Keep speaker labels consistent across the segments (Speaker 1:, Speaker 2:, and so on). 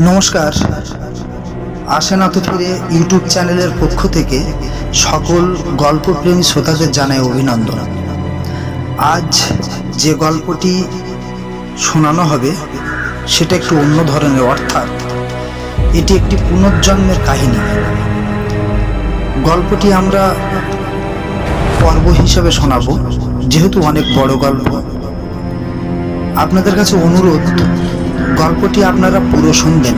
Speaker 1: নমস্কার। আসে না তো ফিরে ইউটিউব চ্যানেলের পক্ষ থেকে সকল গল্পপ্রেমী শ্রোতাদের জানাই অভিনন্দন। আজ যে গল্পটি শোনানো হবে সেটা একটু অন্য ধরনের, অর্থাৎ এটি একটি পুনর্জন্মের কাহিনী। গল্পটি আমরা পর্ব হিসেবে শোনাবো, যেহেতু অনেক বড় গল্প। আপনাদের কাছে অনুরোধ, গল্পটি আপনারা পুরো শুনবেন।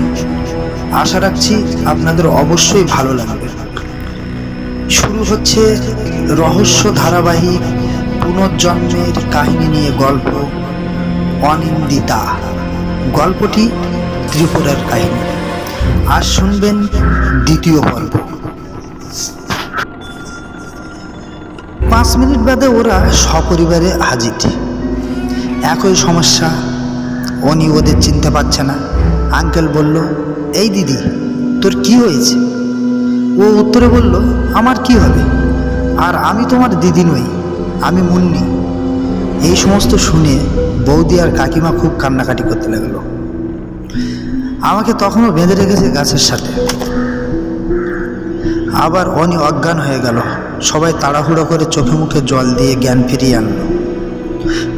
Speaker 1: আশা রাখছি আপনাদের অবশ্যই ভালো লাগবে। শুরু হচ্ছে রহস্য ধারাবাহিক পুনর্জন্মের কাহিনী নিয়ে গল্প অনিন্দিতা। গল্পটি ত্রিপুরার কাহিনী। আজ শুনবেন দ্বিতীয় পর্ব। 5 মিনিট বাদে ওরা সপরিবারে হাজির। একই সমস্যা, অনি ওদের চিনতে পারছে না। আঙ্কেল বলল, এই দিদি, তোর কি হয়েছে? ও উত্তরে বলল, আমার কি হবে, আর আমি তোমার দিদি নই, আমি মুন্নি। এই সমস্ত শুনে বৌদি আর কাকিমা খুব কান্নাকাটি করতে লাগলো। আমাকে তখনও বেঁধে রেখেছে গাছের সাথে। আবার অনি অজ্ঞান হয়ে গেল। সবাই তাড়াহুড়ো করে চোখে মুখে জল দিয়ে জ্ঞান ফিরিয়ে আনলো।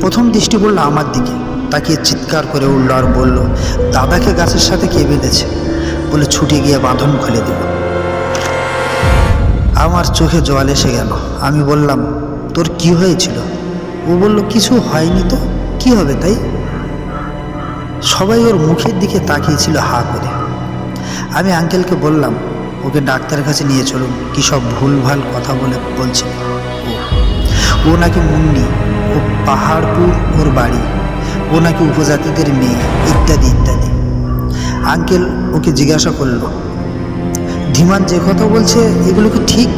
Speaker 1: প্রথম দৃষ্টি পড়ল আমার দিকে, তাকিয়ে চিৎকার করে উঠল আর বলল, দাদাকে গাছের সাথে কে বেঁধেছে? বলে ছুটে গিয়ে বাঁধন খুলে দিল। আমার চোখে জল এসে গেল। আমি বললাম, তোর কি হয়েছিল? ও বলল, কিছু হয়নি তো, কি হবে তাই? সবাই ওর মুখের দিকে তাকিয়েছিল হা করে। আমি আঙ্কেলকে বললাম, ওকে ডাক্তারের কাছে নিয়ে চলুন, কী সব ভুলভাল কথা বলছে। ও নাকি মুন্নি, ও পাহাড়পুর ওর বাড়ি, ও নাকি উপজাতিদের মেয়ে, ইত্যাদি ইত্যাদি। আঙ্কেল ওকে জিজ্ঞাসা করলো, ধীমান যে কথা বলছে এগুলো কি ঠিক?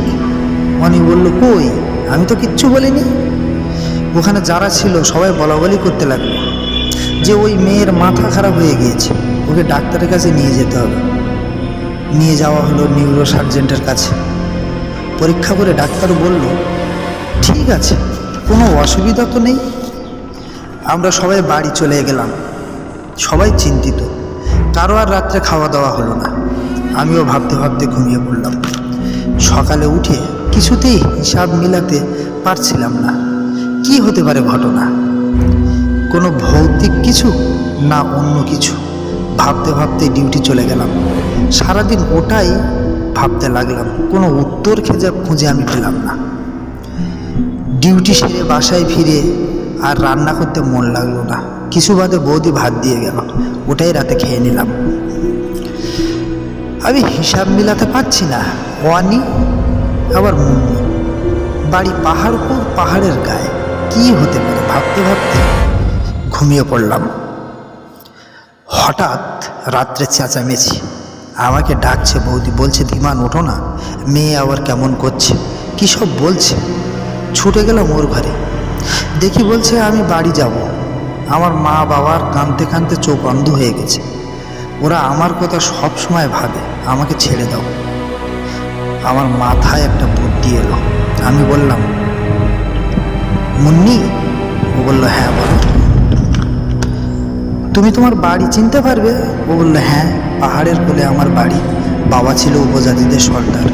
Speaker 1: অনি বলল, কই, আমি তো কিচ্ছু বলিনি। ওখানে যারা ছিল সবাই বলাবলি করতে লাগলো যে ওই মেয়ের মাথা খারাপ হয়ে গিয়েছে, ওকে ডাক্তারের কাছে নিয়ে যেতে হবে। নিয়ে যাওয়া হলো নিউরো সার্জেন্টের কাছে। পরীক্ষা করে ডাক্তার বলল, ঠিক আছে, কোনো অসুবিধা তো নেই। আমরা সবাই বাড়ি চলে গেলাম। সবাই চিন্তিত, কারো আর রাত্রে খাওয়া দাওয়া হলো না। আমিও ভাবতে ভাবতে ঘুমিয়ে পড়লাম। সকালে উঠে কিছুতেই হিসাব মিলাতে পারছিলাম না, কি হতে পারে ঘটনা। কোনো ভৌতিক কিছু না অন্য কিছু? ভাবতে ভাবতে ডিউটি চলে গেলাম। সারাদিন ওটাই ভাবতে লাগলাম, কোনো উত্তর খুঁজে আমি পেলাম না। ডিউটি সেরে বাসায় ফিরে আর রান্না করতে মন লাগলো না। কিছু বাদে বৌদি ভাত দিয়ে গেল, ওটাই রাতে খেয়ে নিলাম। আমি হিসাব মিলাতে পারছি না, ওয়ানি আবার মুন্নি, বাড়ি পাহাড়পুর, পাহাড়ের গায়ে, কি হতে পারে ভাবতে ভাবতে ঘুমিয়ে পড়লাম। হঠাৎ রাত্রে চেঁচামেচি, আমাকে ডাকছে বৌদি, বলছে, ধীমান ওঠো না, মেয়ে আবার কেমন করছে, কী সব বলছে। ছুটে গেলাম ওর ঘরে। দেখি বলছে, আমি বাড়ি যাব। আমার মা বাবার কাঁদতে কাঁদতে চোখ অন্ধ হয়ে গেছে। ওরা আমার কথা সব সময় ভাবে, আমাকে ছেড়ে দাও। আমার মাথায় একটা বুদ্ধি এলো। আমি বললাম, মুন্নি? ও বলল, হ্যাঁ বলো। তুমি তোমার বাড়ি চিনতে পারবে? ও বলল, হ্যাঁ, পাহাড়ের কোলে আমার বাড়ি। বাবা ছিল উপজাতিদের সর্দার।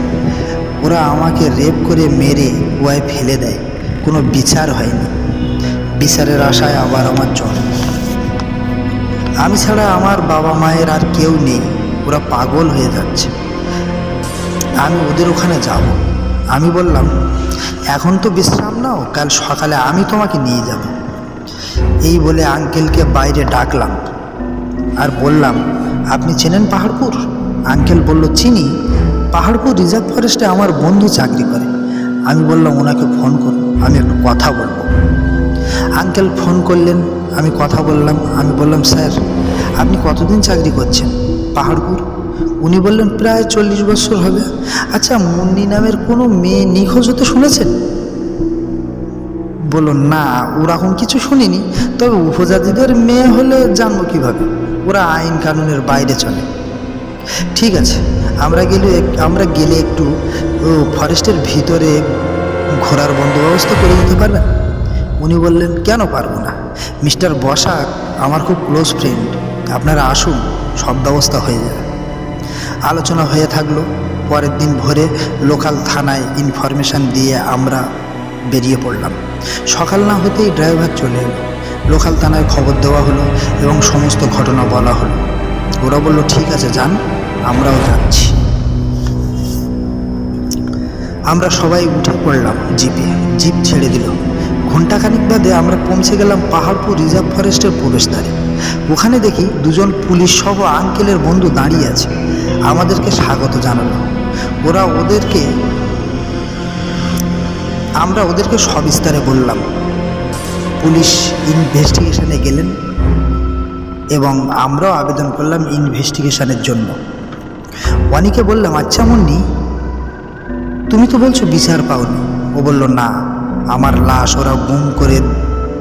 Speaker 1: ওরা আমাকে রেপ করে মেরে কুয়ায় ফেলে দেয়, কোনো বিচার হয়নি। বিচারের আশায় আবার আমার জন্ম। আমি ছাড়া আমার বাবা মায়ের আর কেউ নেই, ওরা পাগল হয়ে যাচ্ছে। আমি ওদের ওখানে যাব। আমি বললাম, এখন তো বিশ্রাম নাও, কাল সকালে আমি তোমাকে নিয়ে যাব। এই বলে আঙ্কেলকে বাইরে ডাকলাম আর বললাম, আপনি চেনেন পাহাড়পুর? আঙ্কেল বলল, চিনি, পাহাড়পুর রিজার্ভ ফরেস্টে আমার বন্ধু চাকরি করে। আমি বললাম, ওনাকে ফোন করুন, আমি একটু কথা বলবো। আঙ্কেল ফোন করলেন, আমি কথা বললাম। আমি বললাম, স্যার, আপনি কতদিন চাকরি করছেন পাহাড়পুর? উনি বললেন, প্রায় 40 বছর হবে। আচ্ছা, মুন্নি নামের কোনো মেয়ে নিখোঁজ হতে শুনেছেন? বলল, না, ওরকম কিছু শুনিনি, তবে উপজাতিদের মেয়ে হলে জানবো কীভাবে? ওরা আইন কানুনের বাইরে চলে। ঠিক আছে, আমরা গেলে একটু ফরেস্টের ভিতরে ঘোরার বন্দোবস্ত করে দিতে পারবেন? উনি বললেন, কেন পারবো না, মিস্টার বসাক আমার খুব ক্লোজ ফ্রেন্ড, আপনারা আসুন, সব ব্যবস্থা হয়ে যাবে। আলোচনা হয়ে থাকলো। পরের দিন ভোরে লোকাল থানায় ইনফরমেশান দিয়ে আমরা বেরিয়ে পড়লাম। সকাল না হতেই ড্রাইভার চলে এলো। লোকাল থানায় খবর দেওয়া হলো এবং সমস্ত ঘটনা বলা হলো। ওরা বলল ঠিক আছে যান, আমরাও যাচ্ছি। আমরা সবাই উঠে পড়লাম জিপে। জিপ ছেড়ে দিল। ঘণ্টাখানিক বাদে আমরা পৌঁছে গেলাম পাহাড়পুর রিজার্ভ ফরেস্টের প্রবেশদ্বারে। ওখানে দেখি দুজন পুলিশ সহ আঙ্কেলের বন্ধু দাঁড়িয়ে আছে, আমাদেরকে স্বাগত জানালো। আমরা ওদেরকে সবিস্তারে বললাম। পুলিশ ইনভেস্টিগেশনে গেলেন এবং আমরাও আবেদন করলাম ইনভেস্টিগেশনের জন্য। অনিকে বললাম, আচ্ছা মুন্নি, তুমি তো বলছো বিচার পাওনি। ও বলল, না, আমার লাশ ওরা গুম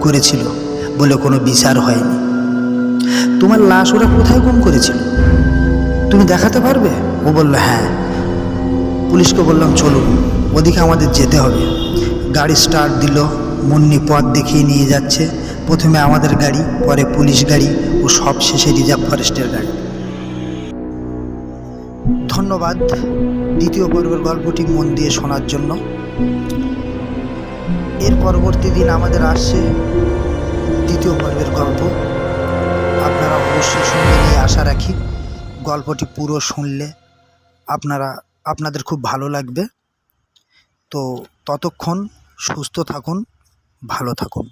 Speaker 1: করেছিল বলে কোনো বিচার হয়নি। তোমার লাশ ওরা কোথায় গুম করেছিল তুমি দেখাতে পারবে? ও বলল, হ্যাঁ। পুলিশকে বললাম, চলুন, ওদিকে আমাদের যেতে হবে। গাড়ি স্টার্ট দিল। মুন্নি পথ দেখিয়ে নিয়ে যাচ্ছে। প্রথমে আমাদের গাড়ি, পরে পুলিশ গাড়ি ও সব শেষে রিজার্ভ ফরেস্টের গাড়ি। ধন্যবাদ দ্বিতীয় পর্বের গল্পটি মন দিয়ে শোনার জন্য। এর পরবর্তী দিন আমাদের আসছে দ্বিতীয় পর্বের গল্প। আপনারা অবশ্যই শুনবেন এই আশা রাখি। গল্পটি পুরো শুনলে আপনাদের খুব ভালো লাগবে। তো ততক্ষণ সুস্থ থাকুন, ভালো থাকুন।